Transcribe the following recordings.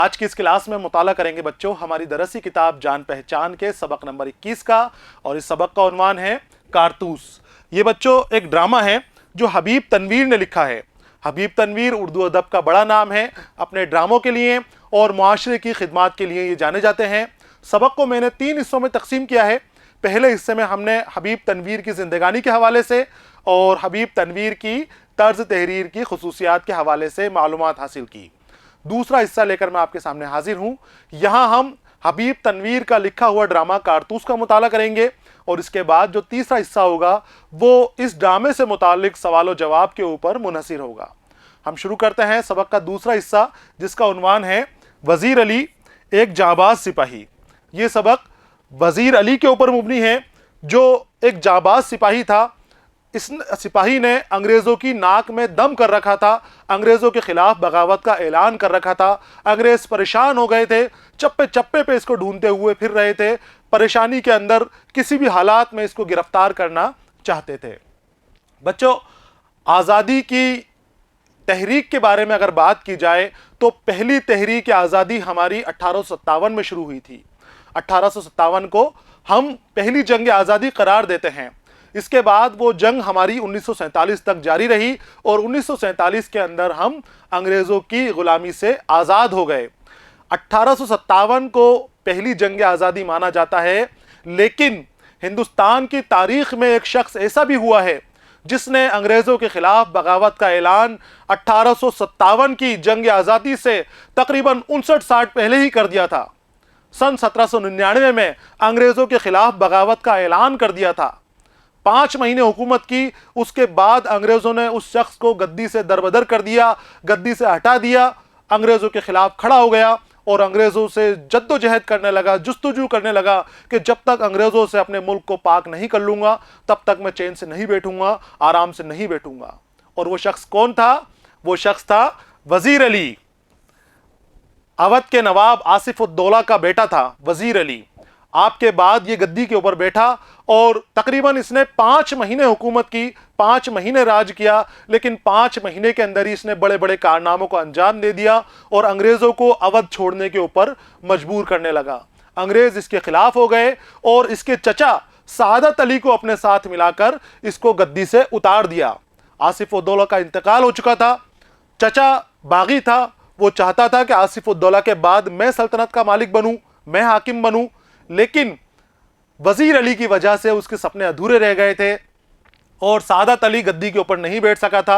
आज की इस क्लास में मुताला करेंगे बच्चों हमारी दरसी किताब जान पहचान के सबक नंबर 21 का, और इस सबक का उन्वान है कारतूस। ये बच्चों एक ड्रामा है जो हबीब तनवीर ने लिखा है। हबीब तनवीर उर्दू अदब का बड़ा नाम है। अपने ड्रामों के लिए और मुआशरे की खिदमत के लिए ये जाने जाते हैं। सबक को मैंने 3 हिस्सों में तकसीम किया है। पहले हिस्से में हमने हबीब तनवीर की ज़िंदगानी के हवाले से और हबीब तनवीर की तर्ज तहरीर की खसूसियात के हवाले से मालूमात हासिल की। दूसरा हिस्सा लेकर मैं आपके सामने हाजिर हूँ। यहाँ हम हबीब तनवीर का लिखा हुआ ड्रामा कारतूस का मुताला करेंगे, और इसके बाद जो तीसरा हिस्सा होगा वो इस ड्रामे से मुतालिक सवाल जवाब के ऊपर मुनहसिर होगा। हम शुरू करते हैं सबक का दूसरा हिस्सा, जिसका उन्वान है वज़ीर अली एक जाबाज सिपाही। ये सबक वज़ीर अली के ऊपर मुबनी है, जो एक जाबाज सिपाही था। इस सिपाही ने अंग्रेज़ों की नाक में दम कर रखा था, अंग्रेज़ों के ख़िलाफ़ बगावत का ऐलान कर रखा था। अंग्रेज़ परेशान हो गए थे, चप्पे चप्पे पे इसको ढूंढते हुए फिर रहे थे। परेशानी के अंदर किसी भी हालात में इसको गिरफ्तार करना चाहते थे। बच्चों, आज़ादी की तहरीक के बारे में अगर बात की जाए तो पहली तहरीक आज़ादी हमारी 1857 में शुरू हुई थी। 1857 को हम पहली जंग आज़ादी करार देते हैं। इसके बाद वो जंग हमारी 1947 तक जारी रही, और 1947 के अंदर हम अंग्रेज़ों की ग़ुलामी से आज़ाद हो गए। 1857 को पहली जंग आज़ादी माना जाता है, लेकिन हिंदुस्तान की तारीख़ में एक शख्स ऐसा भी हुआ है जिसने अंग्रेज़ों के ख़िलाफ़ बगावत का ऐलान 1857 की जंग आज़ादी से तकरीबन 59-60 पहले ही कर दिया था। सन 1799 में अंग्रेज़ों के ख़िलाफ़ बगावत का ऐलान कर दिया था। 5 महीने हुकूमत की, उसके बाद अंग्रेज़ों ने उस शख्स को गद्दी से दरबदर कर दिया, गद्दी से हटा दिया, अंग्रेज़ों के ख़िलाफ़ खड़ा हो गया और अंग्रेज़ों से जद्दोजहद करने लगा, जुस्तजू करने लगा कि जब तक अंग्रेज़ों से अपने मुल्क को पाक नहीं कर लूँगा तब तक मैं चैन से नहीं बैठूँगा, आराम से नहीं बैठूँगा। और वो शख्स कौन था? वो शख्स था वज़ीर अली। अवध के नवाब आसिफ उद-दौला का बेटा था वज़ीर अली। आपके बाद ये गद्दी के ऊपर बैठा और तकरीबन इसने 5 महीने हुकूमत की, 5 महीने राज किया, लेकिन 5 महीने के अंदर ही इसने बड़े बड़े कारनामों को अंजाम दे दिया और अंग्रेज़ों को अवध छोड़ने के ऊपर मजबूर करने लगा। अंग्रेज़ इसके खिलाफ हो गए और इसके चचा सादत अली को अपने साथ मिलाकर इसको गद्दी से उतार दिया। आसिफ उद-दौला का इंतकाल हो चुका था। चचा बागी था, वो चाहता था कि आसिफ उद-दौला के बाद मैं सल्तनत का मालिक बनूं, मैं हाकिम बनूं, लेकिन वज़ीर अली की वजह से उसके सपने अधूरे रह गए थे और सादत अली गद्दी के ऊपर नहीं बैठ सका था।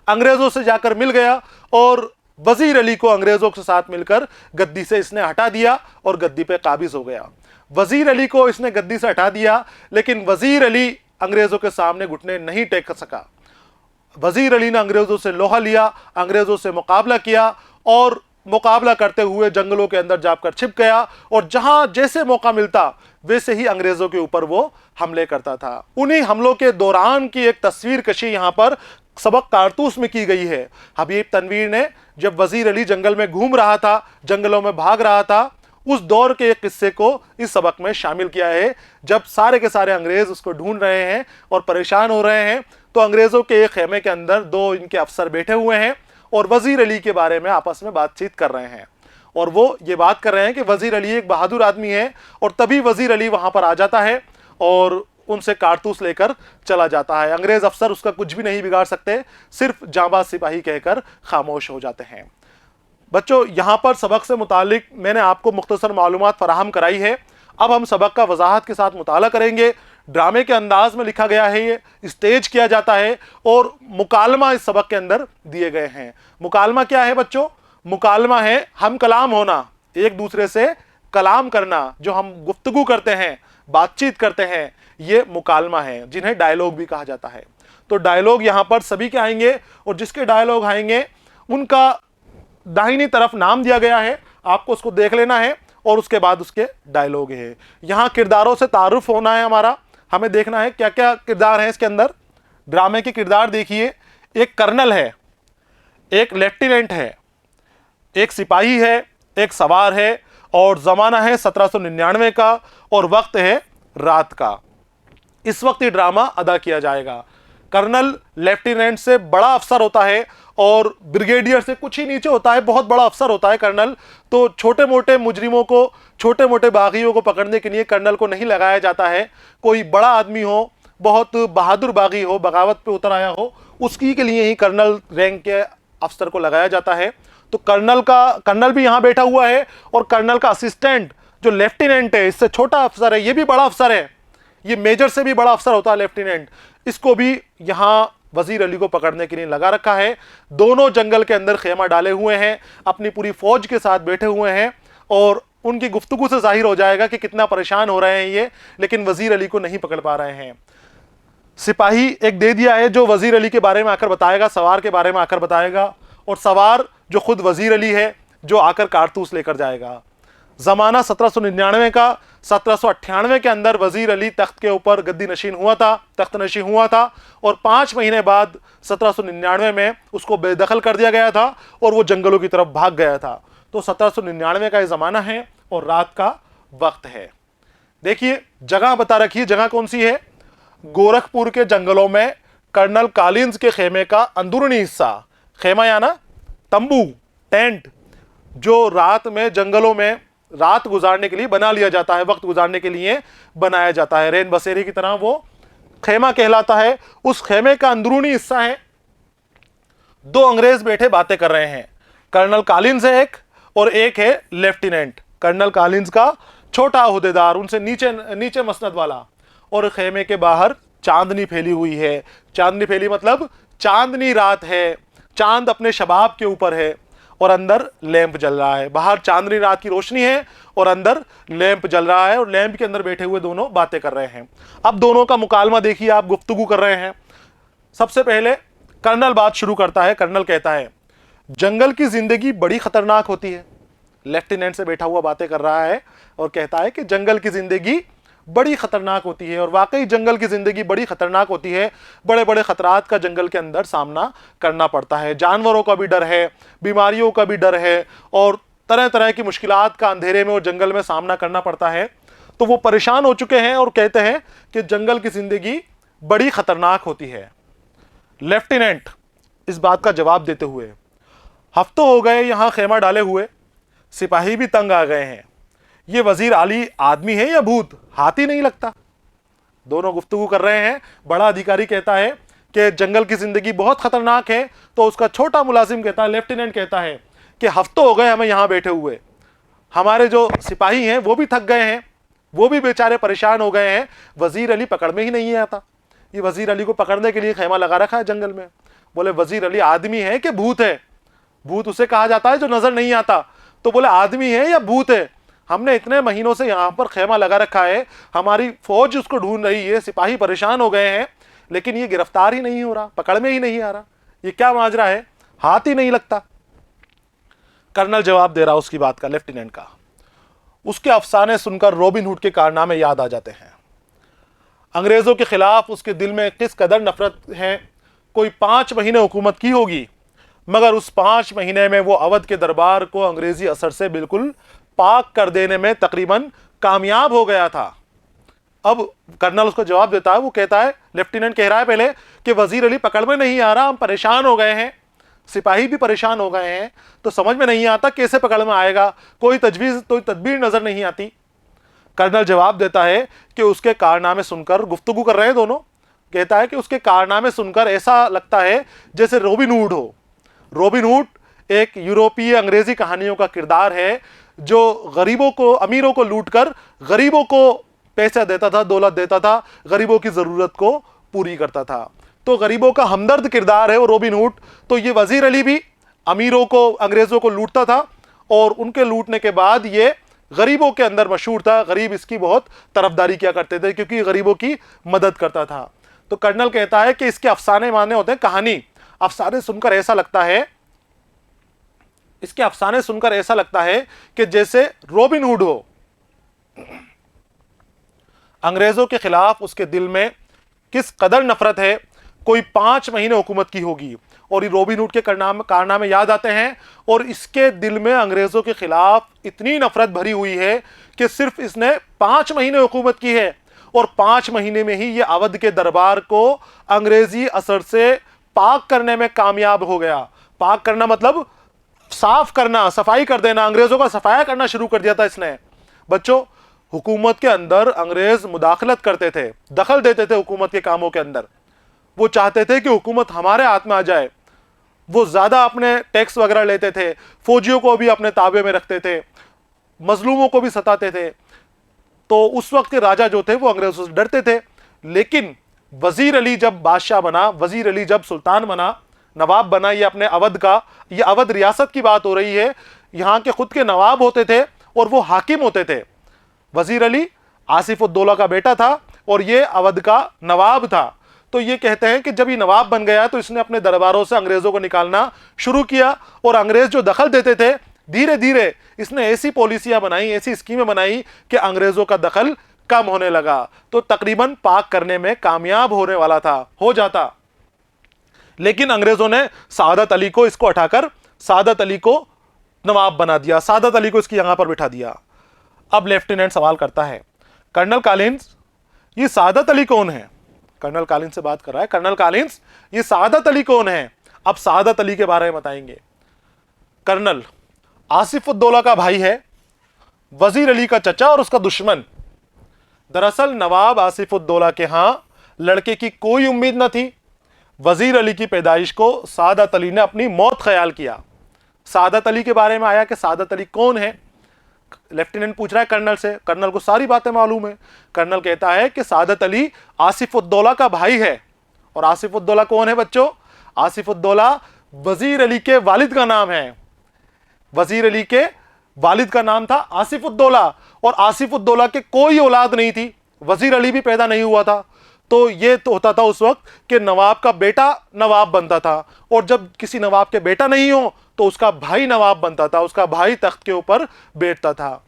अंग्रेज़ों से जाकर मिल गया और वज़ीर अली को अंग्रेज़ों के साथ मिलकर गद्दी से इसने हटा दिया और गद्दी पे काबिज़ हो गया। वज़ीर अली को इसने गद्दी से हटा दिया, लेकिन वज़ीर अली अंग्रेज़ों के सामने घुटने नहीं टेक सका। वज़ीर अली ने अंग्रेज़ों से लोहा लिया, अंग्रेज़ों से मुकाबला किया और मुकाबला करते हुए जंगलों के अंदर जाकर छिप गया, और जहां जैसे मौका मिलता वैसे ही अंग्रेज़ों के ऊपर वो हमले करता था। उन्हीं हमलों के दौरान की एक तस्वीर कशी यहाँ पर सबक कारतूस में की गई है। हबीब तनवीर ने जब वज़ीर अली जंगल में घूम रहा था, जंगलों में भाग रहा था, उस दौर के एक किस्से को इस सबक में शामिल किया है। जब सारे के सारे अंग्रेज़ उसको ढूंढ रहे हैं और परेशान हो रहे हैं, तो अंग्रेज़ों के एक खेमे के अंदर 2 इनके अफसर बैठे हुए हैं और वज़ीर अली के बारे में आपस में बातचीत कर रहे हैं, और वो ये बात कर रहे हैं कि वज़ीर अली एक बहादुर आदमी है। और तभी वज़ीर अली वहाँ पर आ जाता है और उनसे कारतूस लेकर चला जाता है। अंग्रेज़ अफसर उसका कुछ भी नहीं बिगाड़ सकते, सिर्फ जांबाज सिपाही कहकर खामोश हो जाते हैं। बच्चों, यहाँ पर सबक से मुतालिक मैंने आपको मुख्तसर मालूमात फराहम कराई है। अब हम सबक का वजाहत के साथ मुताला करेंगे। ड्रामे के अंदाज में लिखा गया है, ये स्टेज किया जाता है, और मुकालमा इस सबक के अंदर दिए गए हैं। मुकालमा क्या है बच्चों? मुकालमा है हम कलाम होना, एक दूसरे से कलाम करना, जो हम गुफ्तगू करते हैं, बातचीत करते हैं, ये मुकालमा है, जिन्हें डायलॉग भी कहा जाता है। तो डायलॉग यहाँ पर सभी के आएंगे, और जिसके डायलॉग आएंगे उनका दाहिनी तरफ नाम दिया गया है, आपको उसको देख लेना है और उसके बाद उसके डायलॉग है। यहाँ किरदारों से तारुफ होना है हमारा, हमें देखना है क्या क्या किरदार हैं इसके अंदर। ड्रामे के किरदार देखिए, एक कर्नल है, एक लेफ्टिनेंट है, एक सिपाही है, एक सवार है, और ज़माना है 1799 का, और वक्त है रात का। इस वक्त ये ड्रामा अदा किया जाएगा। कर्नल लेफ्टिनेंट से बड़ा अफसर होता है और ब्रिगेडियर से कुछ ही नीचे होता है, बहुत बड़ा अफसर होता है कर्नल। तो छोटे मोटे मुजरिमों को, छोटे मोटे बागियों को पकड़ने के लिए कर्नल को नहीं लगाया जाता है। कोई बड़ा आदमी हो, बहुत बहादुर बागी हो, बगावत पे उतर आया हो, उसकी के लिए ही कर्नल रैंक के अफसर को लगाया जाता है। तो कर्नल भी यहाँ बैठा हुआ है, और कर्नल का असिस्टेंट जो लेफ्टिनेंट है, इससे छोटा अफसर है, ये भी बड़ा अफसर है, ये मेजर से भी बड़ा अफसर होता है लेफ्टिनेंट, इसको भी यहाँ वजीर अली को पकड़ने के लिए लगा रखा है। दोनों जंगल के अंदर खेमा डाले हुए हैं, अपनी पूरी फौज के साथ बैठे हुए हैं, और उनकी गुफ्तगू से जाहिर हो जाएगा कि कितना परेशान हो रहे हैं ये, लेकिन वजीर अली को नहीं पकड़ पा रहे हैं। सिपाही एक दे दिया है जो वजीर अली के बारे में आकर बताएगा, सवार के बारे में आकर बताएगा, और सवार जो खुद वजीर अली है, जो आकर कारतूस लेकर जाएगा। जमाना 1799 का, 1798 के अंदर वजीर अली तख्त के ऊपर गद्दी नशीन हुआ था, तख्त नशीन हुआ था, और 5 महीने बाद 1799 में उसको बेदखल कर दिया गया था और वो जंगलों की तरफ भाग गया था। तो 1799 का ये ज़माना है और रात का वक्त है। देखिए जगह बता रखी है, जगह कौन सी है? गोरखपुर के जंगलों में कर्नल कॉलिंस के खेमे का अंदरूनी हिस्सा, खेमा या ना तंबू, टेंट, जो रात में जंगलों में रात गुजारने के लिए बना लिया जाता है, वक्त गुजारने के लिए बनाया जाता है, रेन बसेरे की तरह वो खेमा कहलाता है। उस खेमे का अंदरूनी हिस्सा है। 2 अंग्रेज बैठे बातें कर रहे हैं, कर्नल कॉलिंस है एक, और एक है लेफ्टिनेंट, कर्नल कॉलिंस का छोटा ओहदेदार, उनसे नीचे मसनद वाला। और खेमे के बाहर चांदनी फैली हुई है। चांदनी फैली मतलब चांदनी रात है, चांद अपने शबाब के ऊपर है, और अंदर लैंप जल रहा है। बाहर चांदनी रात की रोशनी है और अंदर लैंप जल रहा है, और लैंप के अंदर बैठे हुए दोनों बातें कर रहे हैं। अब दोनों का मुकालमा देखिए आप, गुफ्तगू कर रहे हैं। सबसे पहले कर्नल बात शुरू करता है। कर्नल कहता है, जंगल की जिंदगी बड़ी खतरनाक होती है। लेफ्टिनेंट से बैठा हुआ बातें कर रहा है और कहता है कि जंगल की जिंदगी बड़ी खतरनाक होती है, और वाकई जंगल की जिंदगी बड़ी खतरनाक होती है। बड़े बड़े खतरात का जंगल के अंदर सामना करना पड़ता है। जानवरों का भी डर है, बीमारियों का भी डर है, और तरह तरह की मुश्किलात का अंधेरे में और जंगल में सामना करना पड़ता है। तो वो परेशान हो चुके हैं और कहते हैं कि जंगल की जिंदगी बड़ी खतरनाक होती है। लेफ्टिनेंट इस बात का जवाब देते हुए, हफ्तों हो गए यहां खेमा डाले हुए, सिपाही भी तंग आ गए हैं। ये वजीर अली आदमी है या भूत? हाथी नहीं लगता। दोनों गुफ्तगू कर रहे हैं। बड़ा अधिकारी कहता है कि जंगल की जिंदगी बहुत खतरनाक है, तो उसका छोटा मुलाजिम कहता है, लेफ्टिनेंट कहता है कि हफ्तों हो गए हमें यहां बैठे हुए, हमारे जो सिपाही हैं वो भी थक गए हैं, वो भी बेचारे परेशान हो गए हैं, वजीर अली पकड़ में ही नहीं आता। ये वजीर अली को पकड़ने के लिए खेमा लगा रखा है जंगल में। बोले वजीर अली आदमी है कि भूत है? भूत उसे कहा जाता है जो नजर नहीं आता। तो बोले आदमी है या भूत है? हमने इतने महीनों से यहाँ पर खेमा लगा रखा है, हमारी फौज उसको ढूंढ रही है, सिपाही परेशान हो गए हैं, लेकिन ये गिरफ्तार ही नहीं हो रहा, पकड़ में ही नहीं आ रहा, ये क्या माजरा है? हाथ ही नहीं लगता। कर्नल जवाब दे रहा उसकी बात का, लेफ्टिनेंट का। उसके अफसाने सुनकर रॉबिन हुड के कारनामे याद आ जाते हैं। अंग्रेजों के खिलाफ उसके दिल में किस कदर नफरत है। कोई 5 महीने हुकूमत की होगी, मगर उस 5 महीने में वो अवध के दरबार को अंग्रेजी असर से बिल्कुल पाक कर देने में तकरीबन कामयाब हो गया था। अब कर्नल उसको जवाब देता है, वो कहता है, लेफ्टिनेंट कह रहा है पहले कि वजीर अली पकड़ में नहीं आ रहा, हम परेशान हो गए हैं, सिपाही भी परेशान हो गए हैं, तो समझ में नहीं आता कैसे पकड़ में आएगा, कोई तजवीज़ कोई तदबीर नजर नहीं आती। कर्नल जवाब देता है कि उसके कारनामे सुनकर, गुफ्तगू कर रहे हैं दोनों, कहता है कि उसके कारनामे सुनकर ऐसा लगता है जैसे रॉबिन हुड हो। रॉबिन हुड एक यूरोपीय अंग्रेजी कहानियों का किरदार है, जो गरीबों को, अमीरों को लूटकर गरीबों को पैसा देता था, दौलत देता था, गरीबों की ज़रूरत को पूरी करता था। तो गरीबों का हमदर्द किरदार है वो रॉबिन हुड। तो ये वजीर अली भी अमीरों को, अंग्रेज़ों को लूटता था, और उनके लूटने के बाद ये गरीबों के अंदर मशहूर था। गरीब इसकी बहुत तरफदारी किया करते थे क्योंकि गरीबों की मदद करता था। तो कर्नल कहता है कि इसके अफसाने माने होते हैं, कहानी, अफसाने सुनकर ऐसा लगता है, इसके अफसाने सुनकर ऐसा लगता है कि जैसे रॉबिन हुड हो। अंग्रेजों के खिलाफ उसके दिल में किस कदर नफरत है। कोई 5 महीने हुकूमत की होगी, और ये रॉबिन हुड के कारनामे याद आते हैं, और इसके दिल में अंग्रेजों के खिलाफ इतनी नफरत भरी हुई है कि सिर्फ इसने 5 महीने हुकूमत की है, और 5 महीने में ही ये अवध के दरबार को अंग्रेजी असर से पाक करने में कामयाब हो गया। पाक करना मतलब साफ करना, सफाई कर देना, अंग्रेजों का सफाया करना शुरू कर दिया था इसने। बच्चों, हुकूमत के अंदर अंग्रेज मुदाखलत करते थे, दखल देते थे हुकूमत के कामों के अंदर। वो चाहते थे कि हुकूमत हमारे हाथ में आ जाए। वो ज्यादा अपने टैक्स वगैरह लेते थे, फौजियों को भी अपने ताबे में रखते थे, मजलूमों को भी सताते थे। तो उस वक्त के राजा जो थे वो अंग्रेजों से डरते थे। लेकिन वजीर अली जब बादशाह बना, वजीर अली जब सुल्तान बना, नवाब बना, ये अपने अवध का, ये अवध रियासत की बात हो रही है, यहाँ के खुद के नवाब होते थे और वो हाकिम होते थे। वजीर अली आसिफ उद्दौला का बेटा था और ये अवध का नवाब था। तो ये कहते हैं कि जब ये नवाब बन गया तो इसने अपने दरबारों से अंग्रेजों को निकालना शुरू किया, और अंग्रेज जो दखल देते थे, धीरे धीरे इसने ऐसी पॉलिसियां बनाई, ऐसी स्कीमें बनाई कि अंग्रेजों का दखल कम होने लगा। तो तकरीबन पाक करने में कामयाब होने वाला था, हो जाता। लेकिन अंग्रेजों ने सादत अली को इसको हटाकर सादत अली को नवाब बना दिया, सादत अली को इसकी जगह पर बिठा दिया। अब लेफ्टिनेंट सवाल करता है, कर्नल कॉलिंस, ये सादत अली कौन है? कर्नल कॉलिंस से बात कर रहा है, कर्नल कॉलिंस, ये सादत अली कौन है? अब सादत अली के बारे में बताएंगे। कर्नल आसिफ उद्दौला का भाई है, वजीर अली का चचा और उसका दुश्मन। दरअसल नवाब आसिफ उद्दौला के यहां लड़के की कोई उम्मीद न थी। वजीर अली की पैदाइश को सादत अली ने अपनी मौत ख्याल किया। सादत अली के बारे में आया कि सादत अली कौन है? लेफ्टिनेंट पूछ रहा है कर्नल से, कर्नल को सारी बातें मालूम है। कर्नल कहता है कि सादत अली आसिफ उद्दौला का भाई है। और आसिफ उद्दौला कौन है बच्चों? आसिफ उद्दौला वजीर अली के वालिद का नाम है। वजीर अली के वालिद का नाम था आसिफ उद्दौला, और आसिफ उद्दौला के कोई औलाद नहीं थी, वजीर अली भी पैदा नहीं हुआ था। तो ये तो होता था उस वक्त कि नवाब का बेटा नवाब बनता था, और जब किसी नवाब के बेटा नहीं हो तो उसका भाई नवाब बनता था, उसका भाई तख्त के ऊपर बैठता था।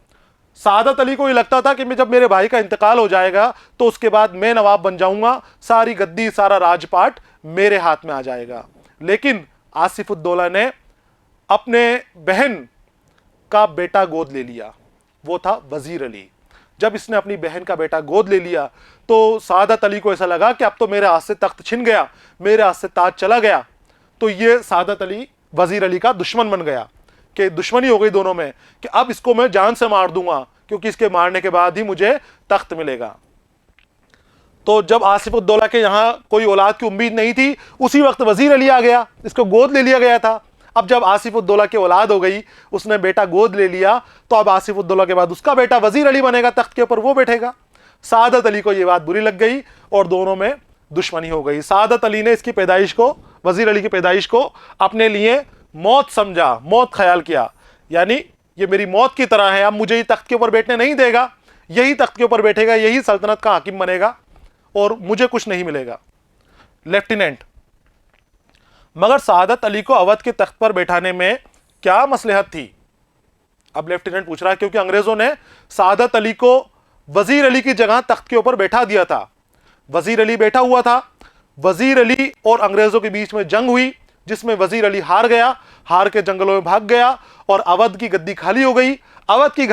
सादत अली को ये लगता था कि मैं जब मेरे भाई का इंतकाल हो जाएगा तो उसके बाद मैं नवाब बन जाऊंगा, सारी गद्दी सारा राजपाट मेरे हाथ में आ जाएगा। लेकिन आसिफ उद्दौला ने अपने बहन का बेटा गोद ले लिया, वो था वजीर अली। जब इसने अपनी बहन का बेटा गोद ले लिया तो सादत अली को ऐसा लगा कि अब तो मेरे हाथ से तख्त छिन गया, मेरे हाथ से ताज चला गया। तो ये सादत अली वजीर अली का दुश्मन बन गया, कि दुश्मनी हो गई दोनों में, कि अब इसको मैं जान से मार दूंगा, क्योंकि इसके मारने के बाद ही मुझे तख्त मिलेगा। तो जब आसिफ उद्दौला के यहाँ कोई औलाद की उम्मीद नहीं थी, उसी वक्त वजीर अली आ गया, इसको गोद ले लिया गया था। अब जब आसिफ उद्दौला की औलाद हो गई, उसने बेटा गोद ले लिया, तो अब आसिफ उद्दौला के बाद उसका बेटा वजीर अली बनेगा, तख्त के ऊपर वो बैठेगा। सादत अली को ये बात बुरी लग गई और दोनों में दुश्मनी हो गई। सादत अली ने इसकी पैदाइश को, वजीर अली की पैदाइश को अपने लिए मौत समझा, मौत ख्याल किया, यानी ये मेरी मौत की तरह है, अब मुझे ये तख्त के ऊपर बैठने नहीं देगा, यही तख्त के ऊपर बैठेगा, यही सल्तनत का हाकिम बनेगा और मुझे कुछ नहीं मिलेगा। लेफ्टिनेंट, मगर सादत अली को अवध के तख्त पर बैठाने में क्या मसलहत थी? अब लेफ्टिनेंट पूछ रहा है, क्योंकि अंग्रेजों ने सादत अली को वजीर अली की जगह तख्त के ऊपर बैठा दिया था। वजीर अली बैठा हुआ था, वजीर अली और अंग्रेजों के बीच में जंग हुई, जिसमें वजीर अली हार गया, हार के जंगलों में भाग गया और अवध की गद्दी खाली हो गई। अवध की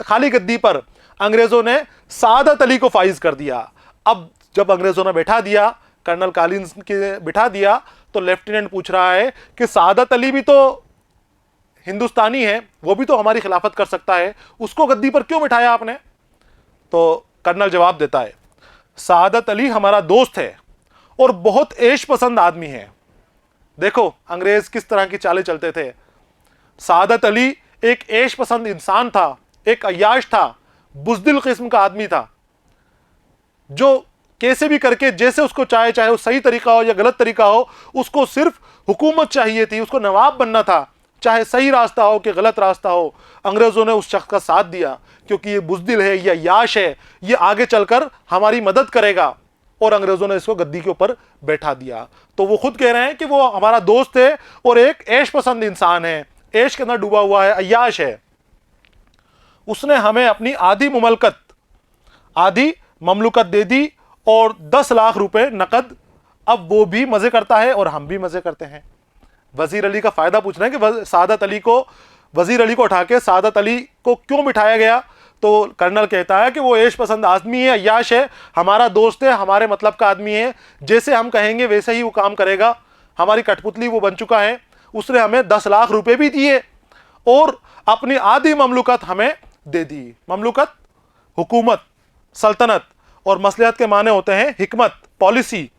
खाली गद्दी पर अंग्रेजों ने सादत अली को फाइज कर दिया। अब जब अंग्रेजों ने बैठा दिया, कर्नल कॉलिंस के बिठा दिया, तो लेफ्टिनेंट पूछ रहा है कि सादत अली भी तो हिंदुस्तानी है, वो भी तो हमारी खिलाफत कर सकता है, उसको गद्दी पर क्यों बिठाया आपने? तो कर्नल जवाब देता है, सादत अली हमारा दोस्त है और बहुत ऐश पसंद आदमी है। देखो अंग्रेज किस तरह की चालें चलते थे। सादत अली एक ऐश पसंद इंसान था, एक अय्याश था, बुज़दिल किस्म का आदमी था, जो कैसे भी करके जैसे उसको चाहे, चाहे वो सही तरीका हो या गलत तरीका हो, उसको सिर्फ हुकूमत चाहिए थी, उसको नवाब बनना था, चाहे सही रास्ता हो कि गलत रास्ता हो। अंग्रेजों ने उस शख्स का साथ दिया क्योंकि ये बुज़दिल है, ये अय्याश है, ये आगे चलकर हमारी मदद करेगा, और अंग्रेजों ने इसको गद्दी के ऊपर बैठा दिया। तो वो खुद कह रहे हैं कि वो हमारा दोस्त है और एक ऐश पसंद इंसान है, ऐश के अंदर डूबा हुआ है, अय्याश है। उसने हमें अपनी आधी ममलुकत दे दी और 10 लाख रुपए नकद। अब वो भी मजे करता है और हम भी मजे करते हैं। वजीर अली का फायदा पूछ रहे हैं कि सादत अली को, वजीर अली को उठा के सादत अली को क्यों बिठाया गया? तो कर्नल कहता है कि वो ऐश पसंद आदमी है, अय्याश है, हमारा दोस्त है, हमारे मतलब का आदमी है, जैसे हम कहेंगे वैसे ही वो काम करेगा, हमारी कठपुतली वो बन चुका है, उसने हमें 10 लाख रुपए भी दिए और अपनी आधी ममलुकत हमें दे दी। ममलुकत हुकूमत, सल्तनत, और मसलहत के माने होते हैं हिकमत, पॉलिसी।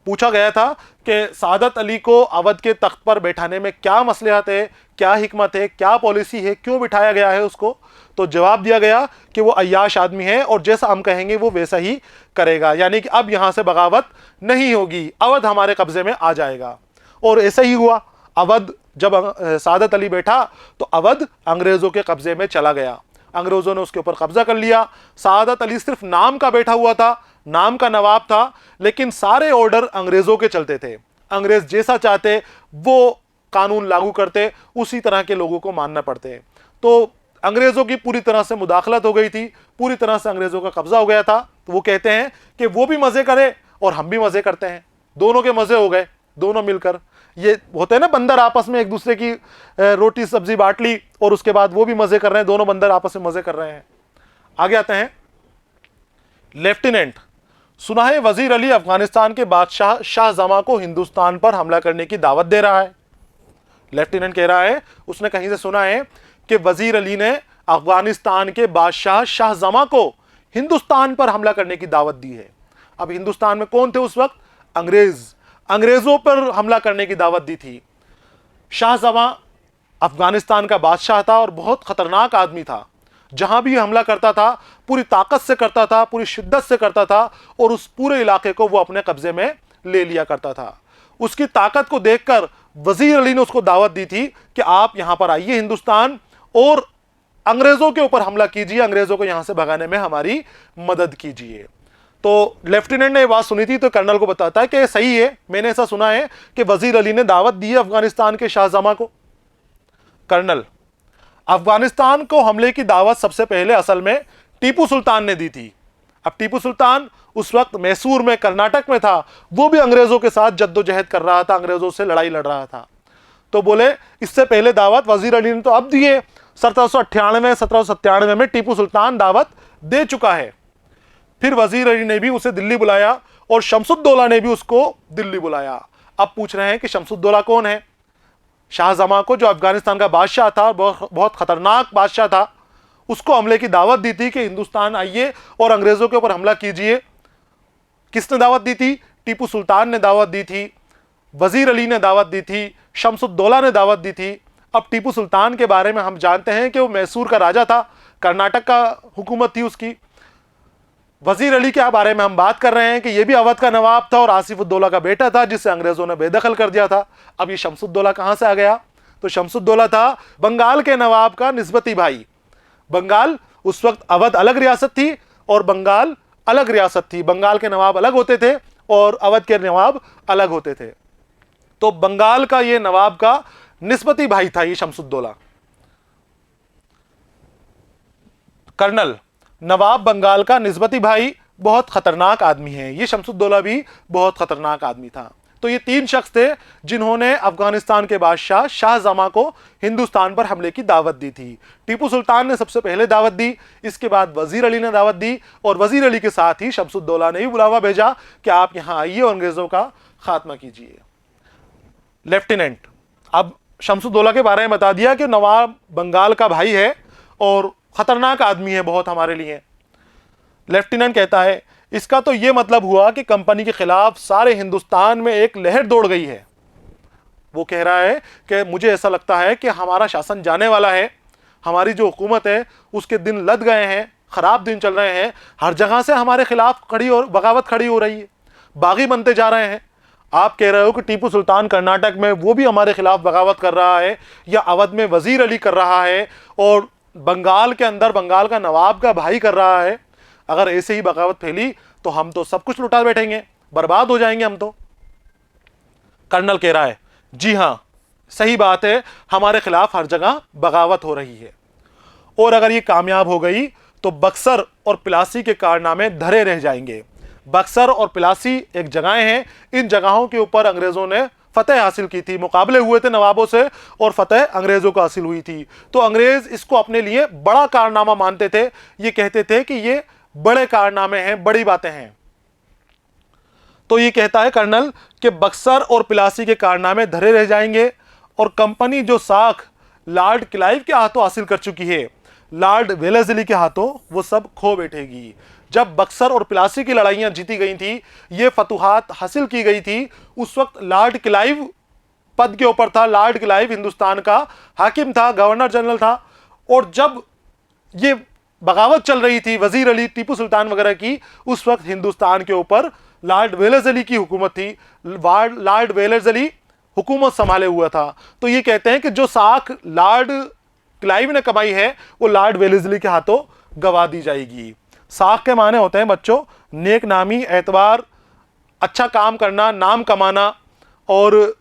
पूछा गया था कि सादत अली को अवध के तख्त पर बैठाने में क्या मसलहत है, क्या हिकमत है, क्या पॉलिसी है, क्यों बिठाया गया है उसको। तो जवाब दिया गया कि वो अय्याश आदमी है और जैसा हम कहेंगे वो वैसा ही करेगा, यानी कि अब यहां से बगावत नहीं होगी, अवध हमारे कब्जे में आ जाएगा। और ऐसा ही हुआ। अवध जब सादत अली बैठा तो अवध अंग्रेजों के कब्जे में चला गया, अंग्रेजों ने उसके ऊपर कब्जा कर लिया। सादत अली सिर्फ नाम का बैठा हुआ था, नाम का नवाब था, लेकिन सारे ऑर्डर अंग्रेजों के चलते थे। अंग्रेज जैसा चाहते वो कानून लागू करते, उसी तरह के लोगों को मानना पड़ते। तो अंग्रेजों की पूरी तरह से मुदाखलत हो गई थी, पूरी तरह से अंग्रेजों का कब्जा हो गया था। तो वो कहते हैं कि वो भी मजे करे और हम भी मजे करते हैं, दोनों के मजे हो गए, दोनों मिलकर। ये होते हैं ना बंदर आपस में एक दूसरे की रोटी सब्जी बांट ली और उसके बाद वो भी मजे कर रहे हैं, दोनों बंदर आपस में मजे कर रहे हैं। आगे आते हैं। लेफ्टिनेंट, सुना है वजीर अली अफगानिस्तान के बादशाह शाहजमा को हिंदुस्तान पर हमला करने की दावत दे रहा है। लेफ्टिनेंट कह रहा है उसने कहीं से सुना है कि वजीर अली ने अफगानिस्तान के बादशाह शाहजमा को हिंदुस्तान पर हमला करने की दावत दी है। अब हिंदुस्तान में कौन थे उस वक्त? अंग्रेज। अंग्रेजों पर हमला करने की दावत दी थी। शाहजमा अफगानिस्तान का बादशाह था और बहुत खतरनाक आदमी था। जहां भी हमला करता था पूरी ताकत से करता था, पूरी शिद्दत से करता था और उस पूरे इलाके को वो अपने कब्जे में ले लिया करता था। उसकी ताकत को देखकर वजीर अली ने उसको दावत दी थी कि आप यहां पर आइए हिंदुस्तान और अंग्रेजों के ऊपर हमला कीजिए, अंग्रेजों को यहां से भगाने में हमारी मदद कीजिए। तो लेफ्टिनेंट ने ये बात सुनी थी तो कर्नल को बताता है कि सही है, मैंने ऐसा सुना है कि वजीर अली ने दावत दी है अफगानिस्तान के शाहजमा को। कर्नल, अफगानिस्तान को हमले की दावत सबसे पहले असल में टीपू सुल्तान ने दी थी। अब टीपू सुल्तान उस वक्त मैसूर में, कर्नाटक में था, वो भी अंग्रेजों के साथ जद्दोजहद कर रहा था, अंग्रेजों से लड़ाई लड़ रहा था। तो बोले इससे पहले दावत वजीर अली ने तो अब दी है, 1798 1797 में टीपू सुल्तान दावत दे चुका है। फिर वजीर अली ने भी उसे दिल्ली बुलाया और शमसुद्दौला ने भी उसको दिल्ली बुलाया। अब पूछ रहे हैं कि शमसुद्दौला कौन है? शाहजमा को, जो अफगानिस्तान का बादशाह था, बहुत खतरनाक बादशाह था, उसको हमले की दावत दी थी कि हिंदुस्तान आइए और अंग्रेजों के ऊपर हमला कीजिए। किसने दावत दी थी? टीपू सुल्तान ने दावत दी थी, वजीर अली ने दावत दी थी, शमसुद्दौला ने दावत दी थी। अब टीपू सुल्तान के बारे में हम जानते हैं कि वो मैसूर का राजा था, कर्नाटक का हुकूमत थी उसकी। वजीर अली के बारे में हम बात कर रहे हैं कि ये भी अवध का नवाब था और आसिफुद्दौला का बेटा था, जिसे अंग्रेजों ने बेदखल कर दिया था। अब ये शमसुद्दौला कहां से आ गया? तो शमसुद्दौला था बंगाल के नवाब का निस्बती भाई। बंगाल उस वक्त अवध अलग रियासत थी और बंगाल अलग रियासत थी। बंगाल के नवाब अलग होते थे और अवध के नवाब अलग होते थे। तो बंगाल का ये नवाब का निस्बती भाई था ये शमसुद्दौला। कर्नल, नवाब बंगाल का निस्बती भाई बहुत खतरनाक आदमी है, ये शमसुद्दौला भी बहुत खतरनाक आदमी था। तो ये तीन शख्स थे जिन्होंने अफगानिस्तान के बादशाह शाहजमा को हिंदुस्तान पर हमले की दावत दी थी। टीपू सुल्तान ने सबसे पहले दावत दी, इसके बाद वजीर अली ने दावत दी और वजीर अली के साथ ही शमसुद्दौला ने भी बुलावा भेजा कि आप यहां आइए और अंग्रेजों का खात्मा कीजिए। लेफ्टिनेंट, अब शमसुद्दौला के बारे में बता दिया कि नवाब बंगाल का भाई है और खतरनाक आदमी है बहुत हमारे लिए। लेफ्टिनेंट कहता है इसका तो यह मतलब हुआ कि कंपनी के खिलाफ सारे हिंदुस्तान में एक लहर दौड़ गई है। वो कह रहा है कि मुझे ऐसा लगता है कि हमारा शासन जाने वाला है, हमारी जो हुकूमत है उसके दिन लद गए हैं, खराब दिन चल रहे हैं, हर जगह से हमारे खिलाफ बगावत खड़ी हो रही है, बागी बनते जा रहे हैं। आप कह रहे हो कि टीपू सुल्तान कर्नाटक में वो भी हमारे खिलाफ बगावत कर रहा है, या अवध में वजीर अली कर रहा है, और बंगाल के अंदर बंगाल का नवाब का भाई कर रहा है। अगर ऐसे ही बगावत फैली तो हम तो सब कुछ लुटा बैठेंगे, बर्बाद हो जाएंगे हम तो। कर्नल कह रहा है जी हां, सही बात है, हमारे खिलाफ हर जगह बगावत हो रही है और अगर ये कामयाब हो गई तो बक्सर और पिलासी के कारनामे धरे रह जाएंगे। बक्सर और पिलासी एक जगहें हैं, इन जगहों के ऊपर अंग्रेजों ने फतेह हासिल की थी, मुकाबले हुए थे नवाबों से और फतेह अंग्रेजों को हासिल हुई थी। तो अंग्रेज इसको अपने लिए बड़ा कारनामा मानते थे, ये कहते थे कि ये बड़े कारनामे हैं, बड़ी बातें हैं। तो ये कहता है कर्नल कि बक्सर और पिलासी के कारनामे धरे रह जाएंगे और कंपनी जो साख लॉर्ड क्लाइव के हाथों हासिल कर चुकी है, लॉर्ड वेलेस्ली के हाथों वो सब खो बैठेगी। जब बक्सर और पिलासी की लड़ाइयां जीती गई थी, ये फतुहात हासिल की गई थी, उस वक्त लॉर्ड क्लाइव पद के ऊपर था। लॉर्ड क्लाइव हिंदुस्तान का हाकिम था, गवर्नर जनरल था। और जब ये बगावत चल रही थी वजीर अली, टीपू सुल्तान वगैरह की, उस वक्त हिंदुस्तान के ऊपर लॉर्ड वेलेस्ली की हुकूमत थी। लॉर्ड वेलेस्ली हुकूमत संभाले हुआ था। तो ये कहते हैं कि जो साख लॉर्ड क्लाइव ने कमाई है वो लॉर्ड वेलेस्ली के हाथों गवा दी जाएगी। साख के माने होते हैं बच्चों नेक नामी, एतबार, अच्छा काम करना, नाम कमाना और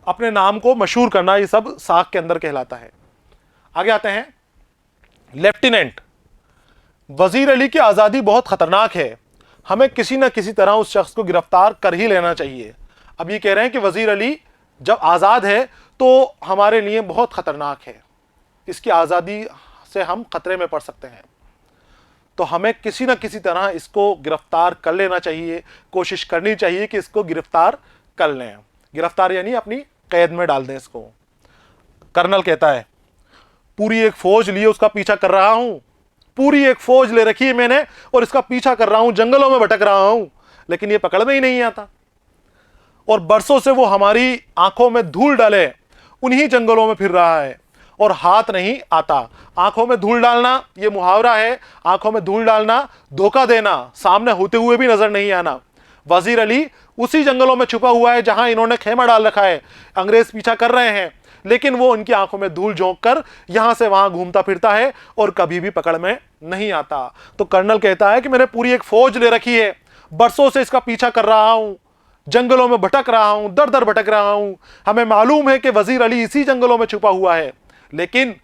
अपने नाम को मशहूर करना, ये सब साख के अंदर कहलाता है। आगे आते हैं लेफ्टिनेंट। वजीर अली की आज़ादी बहुत ख़तरनाक है, हमें किसी न किसी तरह उस शख्स को गिरफ्तार कर ही लेना चाहिए। अब ये कह रहे हैं कि वजीर अली जब आज़ाद है तो हमारे लिए बहुत ख़तरनाक है, इसकी आज़ादी से हम ख़तरे में पड़ सकते हैं, तो हमें किसी न किसी तरह इसको गिरफ्तार कर लेना चाहिए, कोशिश करनी चाहिए कि इसको गिरफ्तार कर लें। गिरफ्तार यानी अपनी कैद में डाल दें इसको। कर्नल कहता है पूरी एक फौज लिए उसका पीछा कर रहा हूं, पूरी एक फौज ले रखी है मैंने और इसका पीछा कर रहा हूं, जंगलों में भटक रहा हूं, लेकिन ये पकड़ में ही नहीं आता। और बरसों से वो हमारी आंखों में धूल डाले उन्हीं जंगलों में फिर रहा है और हाथ नहीं आता। आंखों में धूल डालना ये मुहावरा है, आंखों में धूल डालना, धोखा देना, सामने होते हुए भी नजर नहीं आना। वजीर अली उसी जंगलों में छुपा हुआ है जहां इन्होंने खेमा डाल रखा है, अंग्रेज पीछा कर रहे हैं, लेकिन वो उनकी आंखों में धूल झोंक कर यहां से वहां घूमता फिरता है और कभी भी पकड़ में नहीं आता। तो कर्नल कहता है कि मैंने पूरी एक फौज ले रखी है, बरसों से इसका पीछा कर रहा हूं, जंगलों में भटक रहा हूं, दर दर भटक रहा हूं। हमें मालूम है कि वजीर अली इसी जंगलों में छुपा हुआ है, लेकिन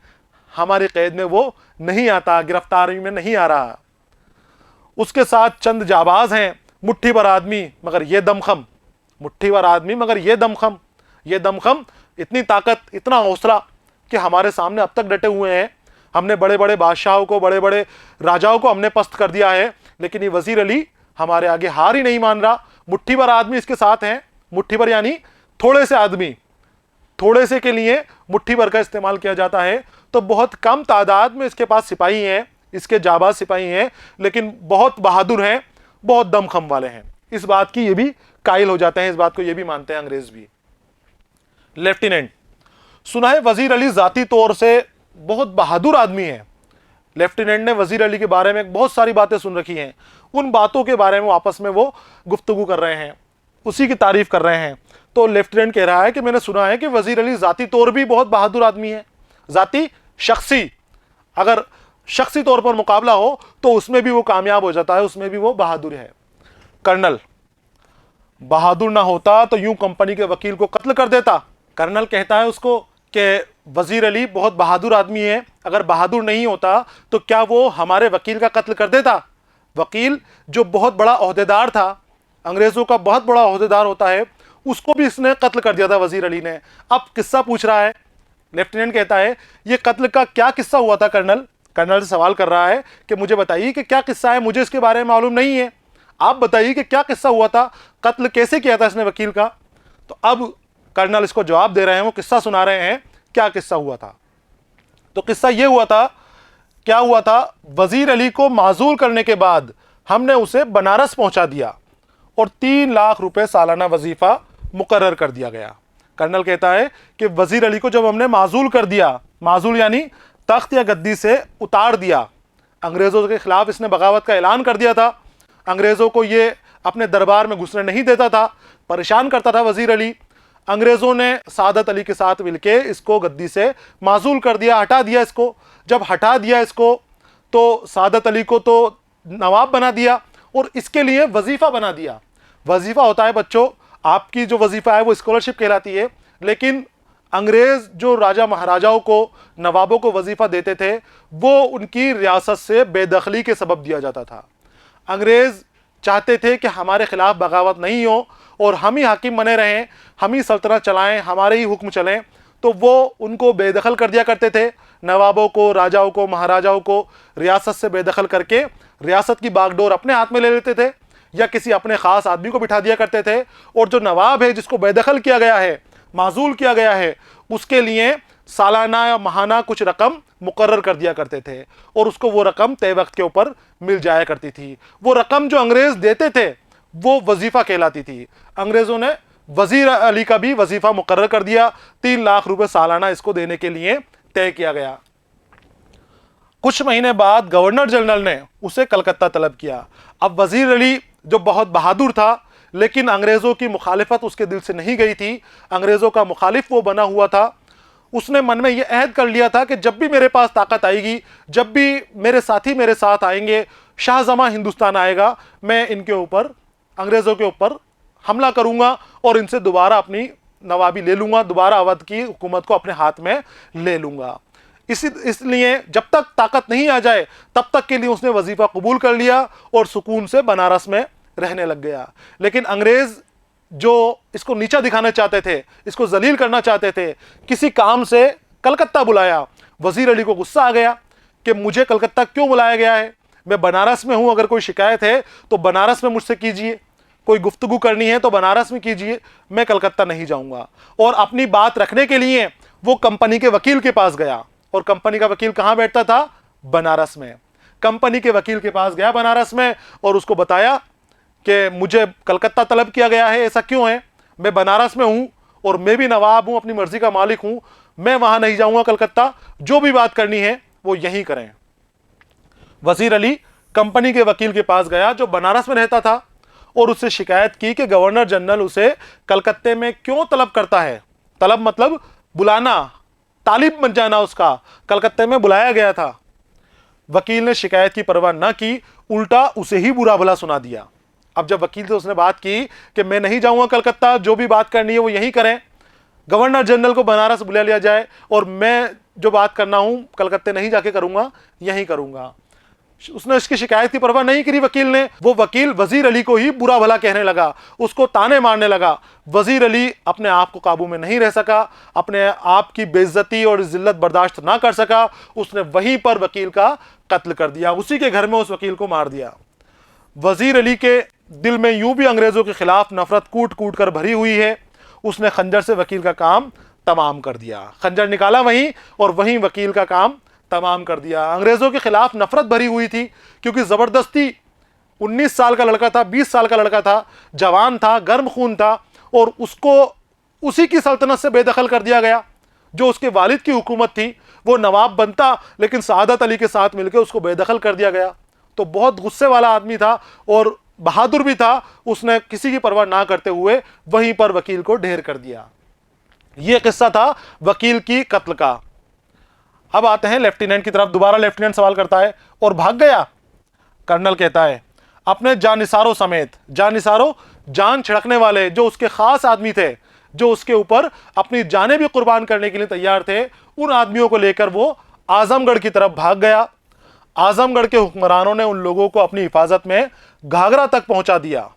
हमारी कैद में वो नहीं आता, गिरफ्तारी में नहीं आ रहा। उसके साथ चंद जाबाज हैं, मुट्ठी भर आदमी मगर ये दमखम, मुट्ठी भर आदमी मगर ये दमखम, ये दमखम, इतनी ताकत, इतना हौसला कि हमारे सामने अब तक डटे हुए हैं। हमने बड़े बड़े बादशाहों को, बड़े बड़े राजाओं को हमने पस्त कर दिया है, लेकिन ये वजीर अली हमारे आगे हार ही नहीं मान रहा। मुट्ठी भर आदमी इसके साथ हैं, मुट्ठी भर यानी थोड़े से आदमी, थोड़े से के लिए मुट्ठी भर का इस्तेमाल किया जाता है। तो बहुत कम तादाद में इसके पास सिपाही हैं, इसके जाबाज सिपाही हैं, लेकिन बहुत बहादुर हैं, बहुत दमखम वाले हैं। इस बात की ये भी कायल हो जाते हैं, इस बात को ये भी मानते हैं अंग्रेज भी। लेफ्टिनेंट, सुना है वजीर अली जाती तौर से बहुत बहादुर आदमी है। लेफ्टिनेंट ने वजीर अली के बारे में बहुत सारी बातें सुन रखी हैं, उन बातों के बारे में आपस में वो गुफ्तगू कर रहे हैं, उसी की तारीफ कर रहे हैं। तो लेफ्टिनेंट कह रहा है कि मैंने सुना है कि वजीर अली जाती तौर भी बहुत बहादुर आदमी है। जाती शख्सी, अगर शख्सी तौर पर मुकाबला हो तो उसमें भी वो कामयाब हो जाता है, उसमें भी वो बहादुर है। कर्नल, बहादुर ना होता तो यूं कंपनी के वकील को कत्ल कर देता। कर्नल कहता है उसको कि वजीर अली बहुत बहादुर आदमी है, अगर बहादुर नहीं होता तो क्या वो हमारे वकील का कत्ल कर देता। वकील जो बहुत बड़ा ओहदेदार था, अंग्रेजों का बहुत बड़ा ओहदेदार होता है, उसको भी इसने कत्ल कर दिया था वजीर अली ने। अब किस्सा पूछ रहा है, लेफ्टिनेंट कहता है ये कत्ल का क्या किस्सा हुआ था कर्नल। कर्नल से सवाल कर रहा है कि मुझे बताइए कि क्या किस्सा है, मुझे इसके बारे में मालूम नहीं है, आप बताइए कि क्या किस्सा हुआ था, कत्ल कैसे किया था इसने वकील का। तो अब कर्नल इसको जवाब दे रहे हैं, वो किस्सा सुना रहे हैं क्या किस्सा हुआ था। तो किस्सा ये हुआ था, क्या हुआ था, वजीर अली को माजूल करने के बाद हमने उसे बनारस पहुंचा दिया और 3 लाख रुपए सालाना वजीफा मुकर्रर कर दिया गया। कर्नल कहता है कि वजीर अली को जब हमने माजूल कर दिया, माजूल यानी तख्त या गद्दी से उतार दिया, अंग्रेजों के खिलाफ इसने बगावत का ऐलान कर दिया था, अंग्रेजों को ये अपने दरबार में घुसने नहीं देता था, परेशान करता था वजीर अली। अंग्रेजों ने सादत अली के साथ मिलके इसको गद्दी से माजूल कर दिया, हटा दिया इसको। जब हटा दिया इसको तो सादत अली को तो नवाब बना दिया और इसके लिए वजीफा बना दिया। वजीफा होता है बच्चों, आपकी जो वजीफा है वो स्कॉलरशिप कहलाती है, लेकिन अंग्रेज जो राजा महाराजाओं को, नवाबों को वजीफा देते थे वो उनकी रियासत से बेदखली के सबब दिया जाता था। अंग्रेज चाहते थे कि हमारे खिलाफ बगावत नहीं हो और हम ही हाकिम बने रहें, हम ही सल्तनत चलाएं, हमारे ही हुक्म चलें, तो वो उनको बेदखल कर दिया करते थे। नवाबों को, राजाओं को, महाराजाओं को रियासत से बेदखल करके रियासत की बागडोर अपने हाथ में ले लेते थे। या किसी अपने ख़ास आदमी को बिठा दिया करते थे, और जो नवाब है जिसको बेदखल किया गया है, माजूल किया गया है, उसके लिए सालाना या माहाना कुछ रकम मुकर्रर कर दिया करते थे, और उसको वो रकम तय वक्त के ऊपर मिल जाया करती थी। वो रकम जो अंग्रेज़ देते थे वो वजीफ़ा कहलाती थी। अंग्रेज़ों ने वज़ीर अली का भी वजीफ़ा मुकर्रर कर दिया, 3 लाख रुपए सालाना इसको देने के लिए तय किया गया। कुछ महीने बाद गवर्नर जनरल ने उसे कलकत्ता तलब किया। अब वज़ीर अली जो बहुत बहादुर था, लेकिन अंग्रेज़ों की मुखालिफत उसके दिल से नहीं गई थी, अंग्रेज़ों का मुखालिफ वो बना हुआ था। उसने मन में ये अहद कर लिया था कि जब भी मेरे पास ताकत आएगी, जब भी मेरे साथी मेरे साथ आएंगे, शाहजमा हिंदुस्तान आएगा, मैं इनके ऊपर, अंग्रेज़ों के ऊपर हमला करूंगा और इनसे दोबारा अपनी नवाबी ले लूंगा, दोबारा अवध की हुकूमत को अपने हाथ में ले लूंगा। इसलिए जब तक ताकत नहीं आ जाए तब तक के लिए उसने वजीफा कबूल कर लिया और सुकून से बनारस में रहने लग गया। लेकिन अंग्रेज़ जो इसको नीचा दिखाना चाहते थे, इसको जलील करना चाहते थे, किसी काम से कलकत्ता बुलाया। वजीर अली को गुस्सा आ गया कि मुझे कलकत्ता क्यों बुलाया गया है, मैं बनारस में हूं, अगर कोई शिकायत है तो बनारस में मुझसे कीजिए, कोई गुफ्तगू करनी है तो बनारस में कीजिए, मैं कलकत्ता नहीं जाऊंगा। और अपनी बात रखने के लिए वो कंपनी के वकील के पास गया, और कंपनी का वकील कहां बैठता था? बनारस में। कंपनी के वकील के पास गया बनारस में और उसको बताया कि मुझे कलकत्ता तलब किया गया है, ऐसा क्यों है, मैं बनारस में हूं और मैं भी नवाब हूं, अपनी मर्जी का मालिक हूं, मैं वहां नहीं जाऊंगा कलकत्ता, जो भी बात करनी है वो यहीं करें। वजीर अली कंपनी के वकील के पास गया जो बनारस में रहता था और उससे शिकायत की कि गवर्नर जनरल उसे कलकत्ते में क्यों तलब करता है। तलब मतलब बुलाना, तालिब बन जाना, उसका कलकत्ते में बुलाया गया था। वकील ने शिकायत की परवाह न की, उल्टा उसे ही बुरा भला सुना दिया। अब जब वकील से उसने बात की कि मैं नहीं जाऊंगा कलकत्ता, जो भी बात करनी है वो यहीं करें, गवर्नर जनरल को बनारस बुला लिया जाए और मैं जो बात करना हूं कलकत्ते नहीं जाके करूंगा, यहीं करूंगा। उसने इसकी शिकायत की परवाह नहीं करी वकील ने। वो वकील वजीर अली को ही बुरा भला कहने लगा, उसको ताने मारने लगा। वजीर अली अपने आप को काबू में नहीं रह सका, अपने आप की बेइज्जती और जिल्लत बर्दाश्त ना कर सका, उसने वहीं पर वकील का कत्ल कर दिया, उसी के घर में उस वकील को मार दिया। वजीर अली के दिल में यूं भी अंग्रेज़ों के खिलाफ नफरत कूट कूट कर भरी हुई है, उसने खंजर से वकील का काम तमाम कर दिया। खंजर निकाला वहीं और वहीं वकील का काम तमाम कर दिया। अंग्रेज़ों के खिलाफ नफरत भरी हुई थी क्योंकि ज़बरदस्ती 19 साल का लड़का था, 20 साल का लड़का था, जवान था, गर्म खून था, और उसको उसी की सल्तनत से बेदखल कर दिया गया। जो उसके वालिद की हुकूमत थी वो नवाब बनता, लेकिन सआदत अली के साथ मिलकर उसको बेदखल कर दिया गया। तो बहुत गुस्से वाला आदमी था और बहादुर भी था, उसने किसी की परवाह ना करते हुए वहीं पर वकील को ढेर कर दिया। यह किस्सा था वकील की कत्ल का। अब आते हैं लेफ्टिनेंट की तरफ। दोबारा लेफ्टिनेंट सवाल करता है, और भाग गया? कर्नल कहता है अपने जानिसारों समेत, जानिसारों जान छिड़कने वाले, जो उसके खास आदमी थे, जो उसके ऊपर अपनी जानें भी कुर्बान करने के लिए तैयार थे, उन आदमियों को लेकर वो आजमगढ़ की तरफ भाग गया। आजमगढ़ के हुक्मरानों ने उन लोगों को अपनी हिफाजत में घाघरा तक पहुंचा दिया।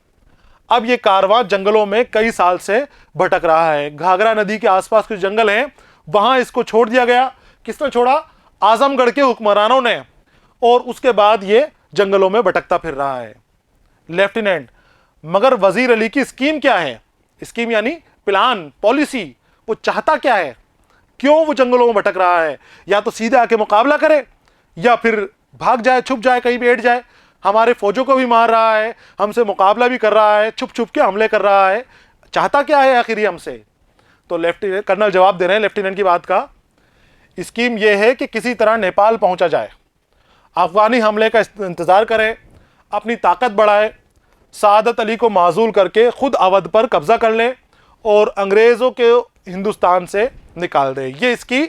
अब ये कारवां जंगलों में कई साल से भटक रहा है। घाघरा नदी के आसपास कुछ जंगल हैं, वहां इसको छोड़ दिया गया। किसने छोड़ा? आजमगढ़ के हुक्मरानों ने। और उसके बाद ये जंगलों में भटकता फिर रहा है। लेफ्टिनेंट, मगर वजीर अली की स्कीम क्या है? स्कीम यानी प्लान, पॉलिसी, वो चाहता क्या है? क्यों वो जंगलों में भटक रहा है? या तो सीधे आके मुकाबला करे, या फिर भाग जाए, छुप जाए, कहीं बैठ जाए। हमारे फौजों को भी मार रहा है, हमसे मुकाबला भी कर रहा है, छुप छुप के हमले कर रहा है, चाहता क्या है आखिर हमसे? तो लेफ्टिनेंट कर्नल जवाब दे रहे हैं लेफ्टिनेंट की बात का। स्कीम यह है कि किसी तरह नेपाल पहुंचा जाए, अफगानी हमले का इंतजार करे, अपनी ताकत बढ़ाए, सआदत अली को माजूल करके खुद अवध पर कब्जा कर ले और अंग्रेज़ों के हिंदुस्तान से निकाल दे। ये इसकी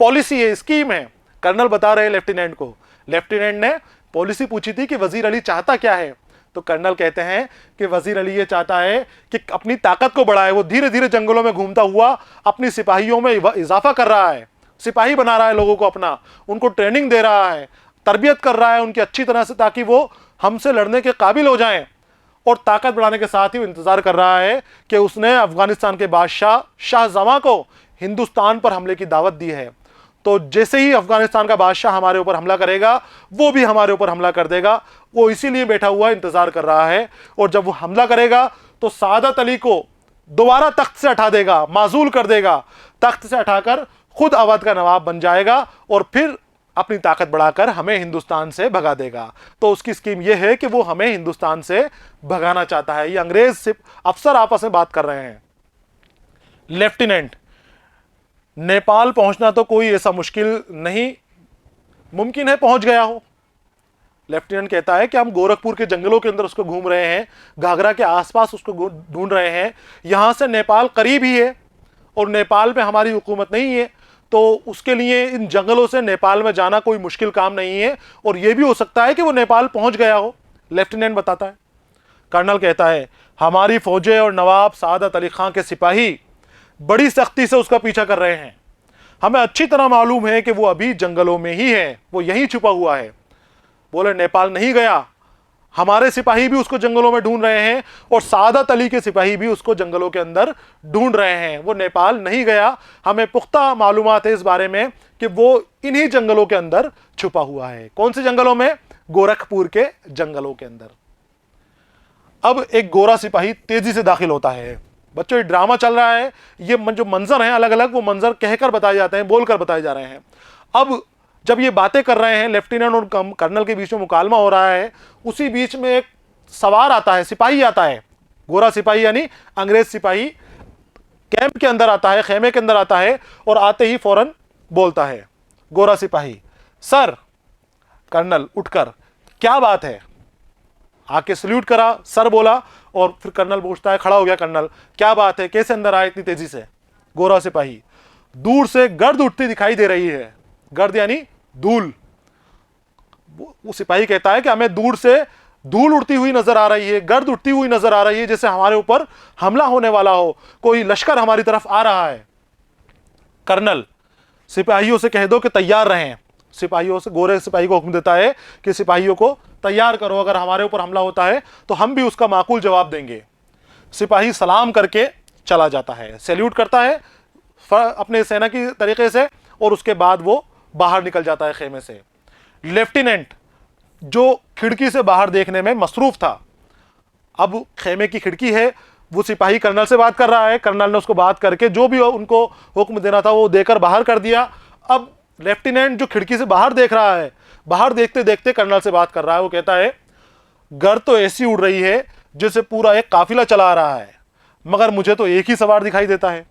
पॉलिसी है, स्कीम है। कर्नल बता रहे हैं लेफ्टिनेंट को। लेफ्टिनेंट ने पॉलिसी पूछी थी कि वजीर अली चाहता क्या है, तो कर्नल कहते हैं कि वजीर अली ये चाहता है कि अपनी ताकत को बढ़ाए। वो धीरे धीरे जंगलों में घूमता हुआ अपनी सिपाहियों में इजाफा कर रहा है, सिपाही बना रहा है लोगों को अपना, उनको ट्रेनिंग दे रहा है, तरबियत कर रहा है उनकी अच्छी तरह से, ताकि वो हमसे लड़ने के काबिल हो जाएं। और ताकत बढ़ाने के साथ ही वो इंतजार कर रहा है कि उसने अफगानिस्तान के बादशाह शाहजमा को हिंदुस्तान पर हमले की दावत दी है, तो जैसे ही अफगानिस्तान का बादशाह हमारे ऊपर हमला करेगा वो भी हमारे ऊपर हमला कर देगा। वो इसीलिए बैठा हुआ इंतजार कर रहा है, और जब वो हमला करेगा तो सादत अली को दोबारा तख्त से हटा देगा, माजूल कर देगा, तख्त से हटाकर खुद अवध का नवाब बन जाएगा और फिर अपनी ताकत बढ़ाकर हमें हिंदुस्तान से भगा देगा। तो उसकी स्कीम यह है कि वो हमें हिंदुस्तान से भगाना चाहता है। ये अंग्रेज से अफसर आपस में बात कर रहे हैं। लेफ्टिनेंट, नेपाल पहुंचना तो कोई ऐसा मुश्किल नहीं, मुमकिन है पहुंच गया हो। लेफ्टिनेंट कहता है कि हम गोरखपुर के जंगलों के अंदर उसको घूम रहे हैं, घाघरा के आसपास उसको ढूंढ रहे हैं, यहां से नेपाल करीब ही है और नेपाल में हमारी हुकूमत नहीं है, तो उसके लिए इन जंगलों से नेपाल में जाना कोई मुश्किल काम नहीं है, और यह भी हो सकता है कि वो नेपाल पहुंच गया हो। लेफ्टिनेंट बताता है। कर्नल कहता है हमारी फौजें और नवाब सादत अली खां के सिपाही बड़ी सख्ती से उसका पीछा कर रहे हैं। हमें अच्छी तरह मालूम है कि वो अभी जंगलों में ही है, वो यहीं छुपा हुआ है। बोले नेपाल नहीं गया, हमारे सिपाही भी उसको जंगलों में ढूंढ रहे हैं और सादत अली के सिपाही भी उसको जंगलों के अंदर ढूंढ रहे हैं। वो नेपाल नहीं गया, हमें पुख्ता मालूमात है इस बारे में कि वो इन्हीं जंगलों के अंदर छुपा हुआ है। कौन से जंगलों में? गोरखपुर के जंगलों के अंदर। अब एक गोरा सिपाही तेजी से दाखिल होता है। बच्चों ये ड्रामा चल रहा है, ये जो मंजर हैं अलग अलग, वो मंजर कहकर बताए जाते हैं, बोलकर बताए जा रहे हैं। अब जब ये बातें कर रहे हैं, लेफ्टिनेंट और कर्नल के बीच में मुकालमा हो रहा है, उसी बीच में एक सवार आता है, सिपाही आता है, गोरा सिपाही यानी अंग्रेज सिपाही कैंप के अंदर आता है, खेमे के अंदर आता है, और आते ही फौरन बोलता है गोरा सिपाही, सर। कर्नल उठकर, क्या बात है? आके सल्यूट करा, सर बोला, और फिर कर्नल पूछता है, खड़ा हो गया कर्नल, क्या बात है, कैसे अंदर आए इतनी तेजी से? गोरा सिपाही, दूर से गर्द उठती दिखाई दे रही है। गर्द यानी धूल। वो सिपाही कहता है कि हमें दूर से धूल उड़ती हुई नजर आ रही है, गर्द उड़ती हुई नजर आ रही है, जैसे हमारे ऊपर हमला होने वाला हो, कोई लश्कर हमारी तरफ आ रहा है। कर्नल, सिपाहियों से कह दो कि तैयार रहें। सिपाहियों से, गोरे सिपाही को हुक्म देता है कि सिपाहियों को तैयार करो, अगर हमारे ऊपर हमला होता है तो हम भी उसका माकूल जवाब देंगे। सिपाही सलाम करके चला जाता है, सैल्यूट करता है अपने सेना की तरीके से, और उसके बाद वो बाहर निकल जाता है खेमे से। लेफ्टिनेंट जो खिड़की से बाहर देखने में मसरूफ था, अब खेमे की खिड़की है, वो सिपाही कर्नल से बात कर रहा है। कर्नल ने उसको बात करके जो भी उनको हुक्म देना था वो देकर बाहर कर दिया। अब लेफ्टिनेंट जो खिड़की से बाहर देख रहा है, बाहर देखते देखते कर्नल से बात कर रहा है। वो कहता है गर्द तो ऐसी उड़ रही है जैसे पूरा एक काफिला चला आ रहा है, मगर मुझे तो एक ही सवार दिखाई देता है।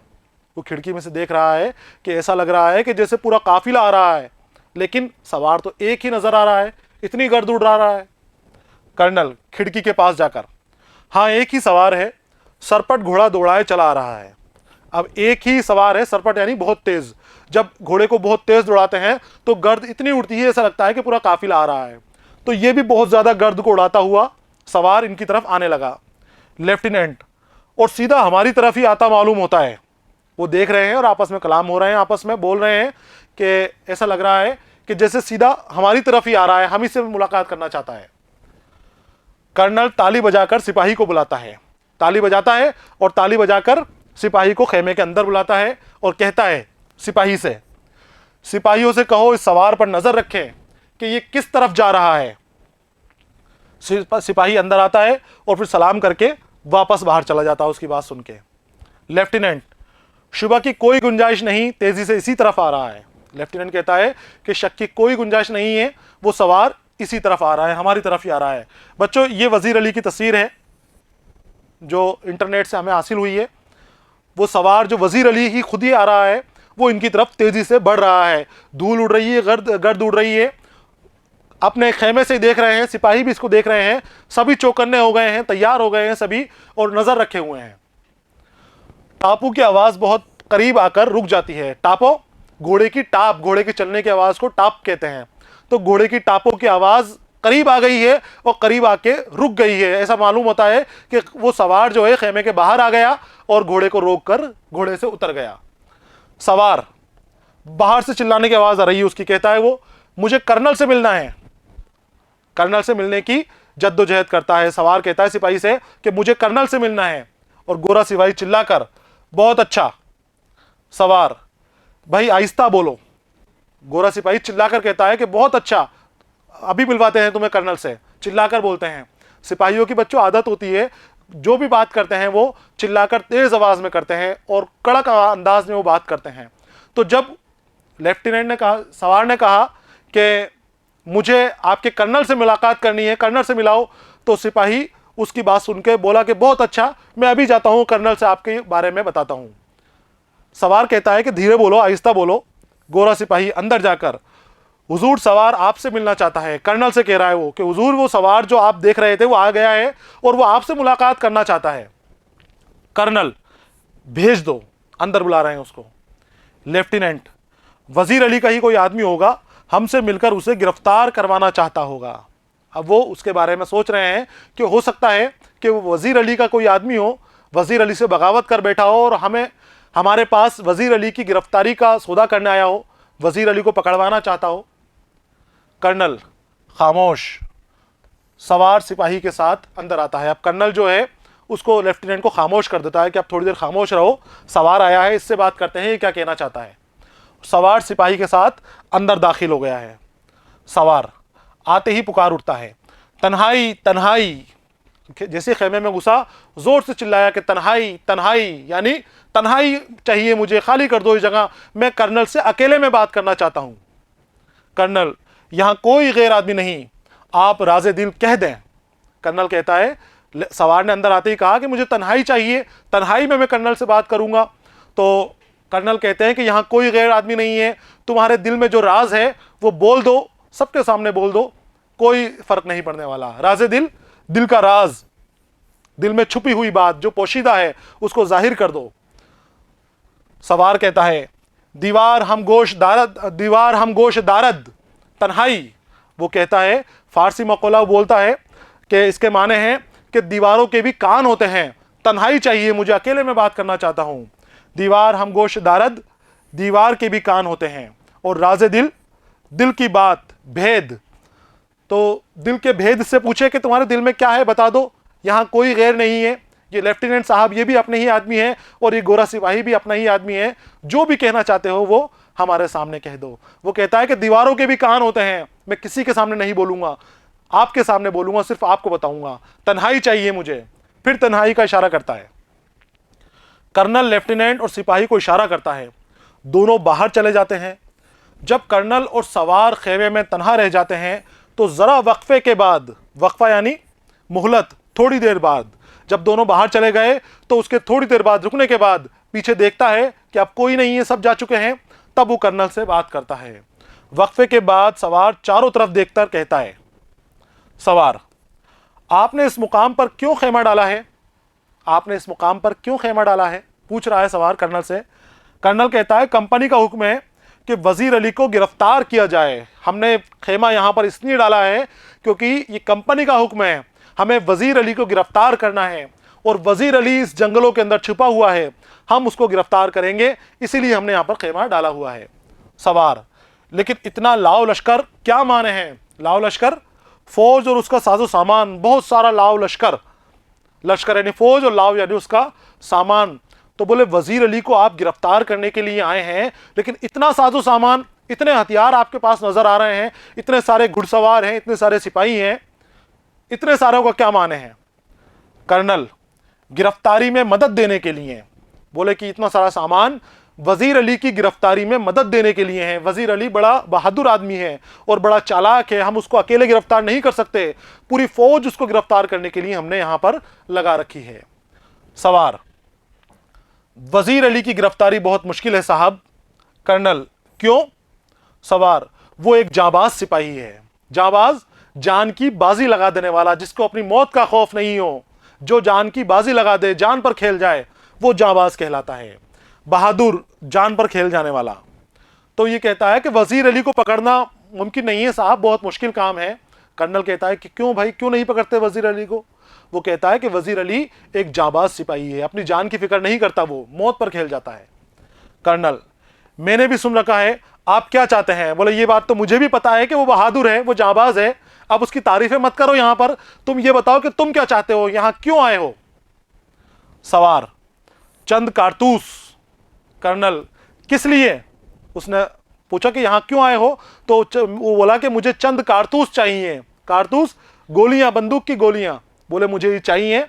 वो खिड़की में से देख रहा है कि ऐसा लग रहा है कि जैसे पूरा काफिला आ रहा है, लेकिन सवार तो एक ही नजर आ रहा है, इतनी गर्द उड़ रहा है। कर्नल खिड़की के पास जाकर, हाँ एक ही सवार है, सरपट घोड़ा दौड़ाए चला आ रहा है। अब एक ही सवार है, सरपट यानी बहुत तेज। जब घोड़े को बहुत तेज दौड़ाते हैं तो गर्द इतनी उड़ती है, ऐसा लगता है कि पूरा काफिला आ रहा है। तो ये भी बहुत ज्यादा गर्द को उड़ाता हुआ सवार इनकी तरफ आने लगा। लेफ्टिनेंट, और सीधा हमारी तरफ ही आता मालूम होता है। वो देख रहे हैं और आपस में कलाम हो रहे हैं, आपस में बोल रहे हैं कि ऐसा लग रहा है कि जैसे सीधा हमारी तरफ ही आ रहा है, हम इससे मुलाकात करना चाहता है। कर्नल ताली बजाकर सिपाही को बुलाता है, ताली बजाता है और ताली बजाकर सिपाही को खेमे के अंदर बुलाता है और कहता है सिपाही से, सिपाहियों से कहो इस सवार पर नजर रखें कि ये किस तरफ जा रहा है। सिपाही अंदर आता है और फिर सलाम करके वापस बाहर चला जाता है उसकी बात सुन के। लेफ्टिनेंट, शुबह की कोई गुंजाइश नहीं, तेजी से इसी तरफ आ रहा है। लेफ्टिनेंट कहता है कि शक की कोई गुंजाइश नहीं है, वो सवार इसी तरफ आ रहा है, हमारी तरफ ही आ रहा है। बच्चों ये वजीर अली की तस्वीर है जो इंटरनेट से हमें हासिल हुई है। वो सवार जो वजीर अली ही खुद ही आ रहा है, वो इनकी तरफ तेजी से बढ़ रहा है। धूल उड़ रही है, गर्द उड़ रही है, अपने खेमे से देख रहे हैं, सिपाही भी इसको देख रहे हैं, सभी चौकन्ने हो गए हैं, तैयार हो गए हैं सभी और नजर रखे हुए हैं। टापू की आवाज बहुत करीब आकर रुक जाती है। टापो घोड़े की टाप, घोड़े के चलने की आवाज को टाप कहते हैं। तो घोड़े की टापों की आवाज करीब आ गई है और करीब आके रुक गई है। ऐसा मालूम होता है कि वो सवार जो है खेमे के बाहर आ गया और घोड़े को रोककर घोड़े से उतर गया। सवार बाहर से चिल्लाने की आवाज आ रही है उसकी, कहता है वो मुझे कर्नल से मिलना है। कर्नल से मिलने की जद्दोजहद करता है। सवार कहता है सिपाही से कि मुझे कर्नल से मिलना है, और गोरा सिपाही चिल्लाकर बहुत अच्छा। सवार भाई आहिस्ता बोलो, गोरा सिपाही चिल्लाकर कहता है कि बहुत अच्छा, अभी मिलवाते हैं तुम्हें कर्नल से, चिल्लाकर बोलते हैं। सिपाहियों की बच्चों आदत होती है, जो भी बात करते हैं वो चिल्लाकर तेज आवाज में करते हैं और कड़क अंदाज में वो बात करते हैं। तो जब लेफ्टिनेंट ने कहा, सवार ने कहा कि मुझे आपके कर्नल से मुलाकात करनी है, कर्नल से मिलाओ, तो सिपाही उसकी बात सुन के बोला कि बहुत अच्छा, मैं अभी जाता हूं, कर्नल से आपके बारे में बताता हूं। सवार कहता है कि धीरे बोलो, आहिस्ता बोलो। गोरा सिपाही अंदर जाकर, हुजूर सवार आपसे मिलना चाहता है, कर्नल से कह रहा है वो कि हुजूर वो सवार जो आप देख रहे थे वो आ गया है और वो आपसे मुलाकात करना चाहता है। कर्नल भेज दो, अंदर बुला रहे हैं उसको। लेफ्टिनेंट, वजीर अली का ही कोई आदमी होगा, हमसे मिलकर उसे गिरफ्तार करवाना चाहता होगा। अब वो उसके बारे में सोच रहे हैं कि हो सकता है कि वो वजीर अली का कोई आदमी हो, वजीर अली से बगावत कर बैठा हो और हमारे पास वजीर अली की गिरफ्तारी का सौदा करने आया हो, वजीर अली को पकड़वाना चाहता हो। कर्नल खामोश। सवार सिपाही के साथ अंदर आता है। अब कर्नल जो है उसको, लेफ्टिनेंट को खामोश कर देता है कि अब थोड़ी देर खामोश रहो, सवार आया है, इससे बात करते हैं ये क्या कहना चाहता है। सवार सिपाही के साथ अंदर दाखिल हो गया है। सवार आते ही पुकार उठता है, तन्हाई तन्हाई। जैसे खेमे में घुसा, जोर से चिल्लाया कि तन्हाई तन्हाई, यानी तन्हाई चाहिए मुझे, खाली कर दो इस जगह, मैं कर्नल से अकेले में बात करना चाहता हूं। कर्नल, यहां कोई गैर आदमी नहीं, आप राज़े दिल कह दें। कर्नल कहता है, सवार ने अंदर आते ही कहा कि मुझे तन्हाई चाहिए, तन्हाई में मैं कर्नल से बात करूंगा। तो कर्नल कहते हैं कि यहां कोई गैर आदमी नहीं है, तुम्हारे दिल में जो राज है वो बोल दो, सबके सामने बोल दो, कोई फर्क नहीं पड़ने वाला। राज़े दिल, दिल का राज, दिल में छुपी हुई बात जो पोशीदा है उसको जाहिर कर दो। सवार कहता है, दीवार हम गोश दारद तन्हाई। वो कहता है, फारसी मकौला बोलता है कि इसके माने हैं कि दीवारों के भी कान होते हैं, तन्हाई चाहिए मुझे, अकेले में बात करना चाहता हूं। दीवार हम गोश दारद, दीवार के भी कान होते हैं, और राज़े दिल, दिल की बात, भेद। तो दिल के भेद से पूछे कि तुम्हारे दिल में क्या है, बता दो, यहां कोई गैर नहीं है। ये लेफ्टिनेंट साहब ये भी अपने ही आदमी है और ये गोरा सिपाही भी अपना ही आदमी है, जो भी कहना चाहते हो वो हमारे सामने कह दो। वो कहता है कि दीवारों के भी कान होते हैं, मैं किसी के सामने नहीं बोलूंगा, आपके सामने बोलूंगा, सिर्फ आपको बताऊंगा, तन्हाई चाहिए मुझे। फिर तन्हाई का इशारा करता है। कर्नल लेफ्टिनेंट और सिपाही को इशारा करता है, दोनों बाहर चले जाते हैं। जब कर्नल और सवार खेमे में तन्हा रह जाते हैं तो जरा वक्फे के बाद, वक्फा यानी मोहलत, थोड़ी देर बाद, जब दोनों बाहर चले गए तो उसके थोड़ी देर बाद, रुकने के बाद, पीछे देखता है कि अब कोई नहीं है, सब जा चुके हैं। तब वो कर्नल से बात करता है। वक्फे के बाद सवार चारों तरफ देखकर कहता है, सवार, आपने इस मुकाम पर क्यों खेमा डाला है, आपने इस मुकाम पर क्यों खेमा डाला है, पूछ रहा है सवार कर्नल से। कर्नल कहता है, कंपनी का हुक्म है कि वजीर अली को गिरफ्तार किया जाए, हमने खेमा यहां पर इसलिए डाला है क्योंकि ये कंपनी का हुक्म है, हमें वजीर अली को गिरफ्तार करना है और वजीर अली इस जंगलों के अंदर छुपा हुआ है, हम उसको गिरफ्तार करेंगे, इसीलिए हमने यहां पर खेमा डाला हुआ है। सवार, लेकिन इतना लाव लश्कर क्या माने हैं? लाव लश्कर, फौज और उसका साजो सामान, बहुत सारा लाव लश्कर, लश्कर यानी फौज और लाव यानी उसका सामान। तो बोले, वजीर अली को आप गिरफ्तार करने के लिए आए हैं, लेकिन इतना साजो सामान, इतने हथियार आपके पास नजर आ रहे हैं, इतने सारे घुड़सवार हैं, इतने सारे सिपाही हैं, इतने सारों का क्या माने हैं? कर्नल, गिरफ्तारी में मदद देने के लिए। बोले कि इतना सारा सामान वजीर अली की गिरफ्तारी में मदद देने के लिए है। वजीर अली बड़ा बहादुर आदमी है और बड़ा चालाक है, हम उसको अकेले गिरफ्तार नहीं कर सकते, पूरी फौज उसको गिरफ्तार करने के लिए हमने यहां पर लगा रखी है। सवार, वजीर अली की गिरफ्तारी बहुत मुश्किल है साहब। कर्नल, क्यों? सवार, वो एक जाबाज सिपाही है। जाबाज, जान की बाजी लगा देने वाला, जिसको अपनी मौत का खौफ नहीं हो, जो जान की बाजी लगा दे, जान पर खेल जाए, वो जाबाज कहलाता है। बहादुर, जान पर खेल जाने वाला। तो ये कहता है कि वजीर अली को पकड़ना मुमकिन नहीं है साहब, बहुत मुश्किल काम है। कर्नल कहता है कि क्यों भाई, क्यों नहीं पकड़ते वजीर अली को? वो कहता है कि वजीर अली एक जाबाज सिपाही है, अपनी जान की फिक्र नहीं करता, वो मौत पर खेल जाता है। कर्नल, मैंने भी सुन रखा है, आप क्या चाहते हैं? बोले, ये बात तो मुझे भी पता है कि वो बहादुर है, वो जाबाज है, अब उसकी तारीफें मत करो यहां पर, तुम ये बताओ कि तुम क्या चाहते हो, यहां क्यों आए हो? सवार, चंद कारतूस। कर्नल, किस लिए? उसने पूछा कि यहाँ क्यों आए हो, तो वो बोला कि मुझे चंद कारतूस चाहिए। कारतूस, गोलियां, बंदूक की गोलियां। बोले मुझे ये चाहिए।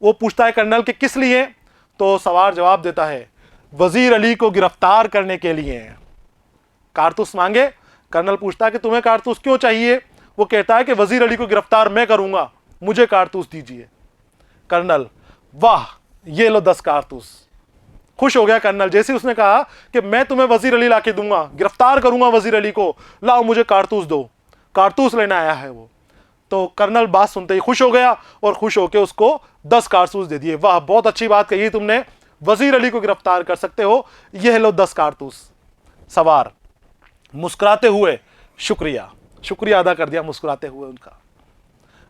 वो पूछता है कर्नल कि किस लिए, तो सवार जवाब देता है वजीर अली को गिरफ्तार करने के लिए। कारतूस मांगे। कर्नल पूछता है कि तुम्हें कारतूस क्यों चाहिए, वो कहता है कि वजीर अली को गिरफ्तार मैं करूंगा, मुझे कारतूस दीजिए। कर्नल, वाह, ये लो 10 कारतूस। खुश हो गया कर्नल। जैसे उसने कहा कि मैं तुम्हें वजीर अली लाके दूंगा, गिरफ्तार करूंगा वजीर अली को, लाओ मुझे कारतूस दो। कारतूस लेने आया है वो। तो कर्नल बात सुनते ही खुश हो गया और खुश होकर उसको 10 कारतूस दे दिए। वाह, बहुत अच्छी बात कही तुमने, वजीर अली को गिरफ्तार कर सकते हो, यह लो 10 कारतूस। सवार मुस्कुराते हुए शुक्रिया शुक्रिया अदा कर दिया, मुस्कुराते हुए उनका।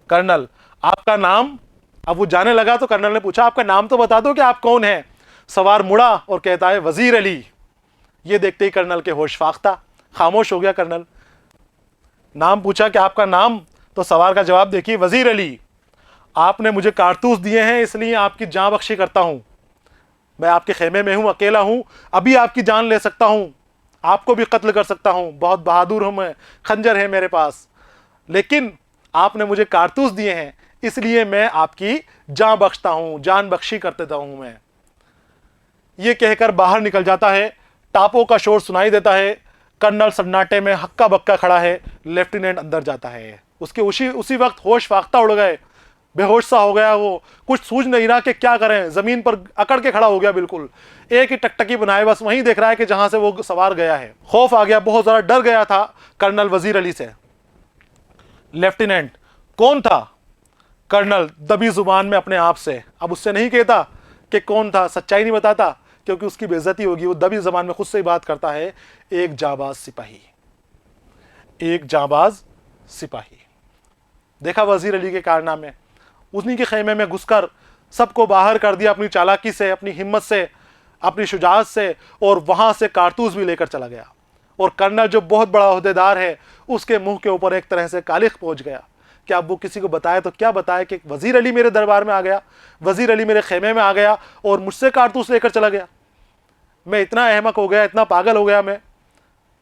कर्नल, आपका नाम? अब वो जाने लगा तो कर्नल ने पूछा आपका नाम तो बता दो कि आप कौन हैं। सवार मुड़ा और कहता है वजीर अली। ये देखते ही कर्नल के होश फाख्ता, खामोश हो गया कर्नल। नाम पूछा कि आपका नाम, तो सवार का जवाब देखिए, वजीर अली। आपने मुझे कारतूस दिए हैं इसलिए आपकी जान बख्शी करता हूं। मैं आपके खेमे में हूं, अकेला हूं, अभी आपकी जान ले सकता हूं, आपको भी कत्ल कर सकता हूं, बहुत बहादुर हूं मैं, खंजर है मेरे पास, लेकिन आपने मुझे कारतूस दिए हैं इसलिए मैं आपकी जान बख्शता हूं, जान बख्शी कर देता हूं मैं। ये कहकर बाहर निकल जाता है। टापों का शोर सुनाई देता है। कर्नल सन्नाटे में हक्का बक्का खड़ा है। लेफ्टिनेंट अंदर जाता है। उसके उसी वक्त होश फाख्ता उड़ गए, बेहोश सा हो गया वो, कुछ सूझ नहीं रहा कि क्या करें, जमीन पर अकड़ के खड़ा हो गया बिल्कुल, एक ही टकटकी बनाए बस वहीं देख रहा है कि जहां से वो सवार गया है। खौफ आ गया, बहुत ज्यादा डर गया था कर्नल वजीर अली से। लेफ्टिनेंट, कौन था? कर्नल दबी जुबान में अपने आप से, अब उससे नहीं कहता कि कौन था, सच्चाई नहीं बताता क्योंकि उसकी बेइज्जती होगी। वो दबी जुबान में खुद से ही बात करता है, एक जाबाज सिपाही, एक जाबाज सिपाही। देखा वजीर अली के कारनामे, उन्हीं के खेमे में घुसकर सबको बाहर कर दिया अपनी चालाकी से, अपनी हिम्मत से, अपनी शुजाअत से, और वहां से कारतूस भी लेकर चला गया। और कर्नल जो बहुत बड़ा ओहदेदार है उसके मुंह के ऊपर एक तरह से कालिख पहुंच गया कि अब वो किसी को बताए तो क्या बताए कि वजीर अली मेरे दरबार में आ गया, वजीर अली मेरे खेमे में आ गया और मुझसे कारतूस लेकर चला गया। मैं इतना अहमक हो गया, इतना पागल हो गया, मैं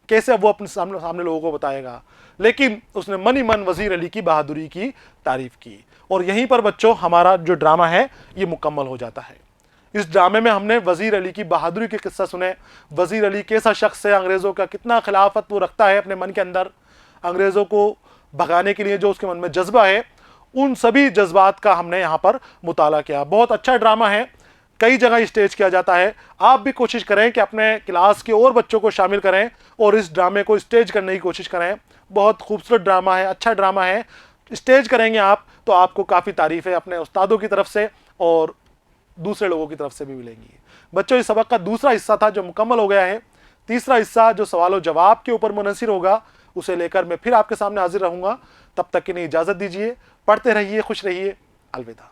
कैसे अब वो अपने सामने लोगों को बताएगा। लेकिन उसने मन ही मन वजीर अली की बहादुरी की तारीफ की। और यहीं पर बच्चों हमारा जो ड्रामा है ये मुकम्मल हो जाता है। इस ड्रामे में हमने वजीर अली की बहादुरी के किस्सा सुने। वजीर अली कैसा शख्स है, अंग्रेज़ों का कितना खिलाफत वो रखता है अपने मन के अंदर, अंग्रेज़ों को भगाने के लिए जो उसके मन में जज्बा है, उन सभी जज्बात का हमने यहाँ पर मुताला किया। बहुत अच्छा ड्रामा है, कई जगह स्टेज किया जाता है। आप भी कोशिश करें कि अपने क्लास के और बच्चों को शामिल करें और इस ड्रामे को स्टेज करने की कोशिश करें। बहुत खूबसूरत ड्रामा है, अच्छा ड्रामा है। स्टेज करेंगे आप तो आपको काफ़ी तारीफ़ें अपने उस्तादों की तरफ से और दूसरे लोगों की तरफ से भी मिलेंगी। बच्चों, इस सबक का दूसरा हिस्सा था जो मुकम्मल हो गया है। तीसरा हिस्सा जो सवाल जवाब के ऊपर मुनहसर होगा उसे लेकर मैं फिर आपके सामने हाजिर रहूँगा। तब तक के लिए इजाज़त दीजिए। पढ़ते रहिए, खुश रहिए। अलविदा।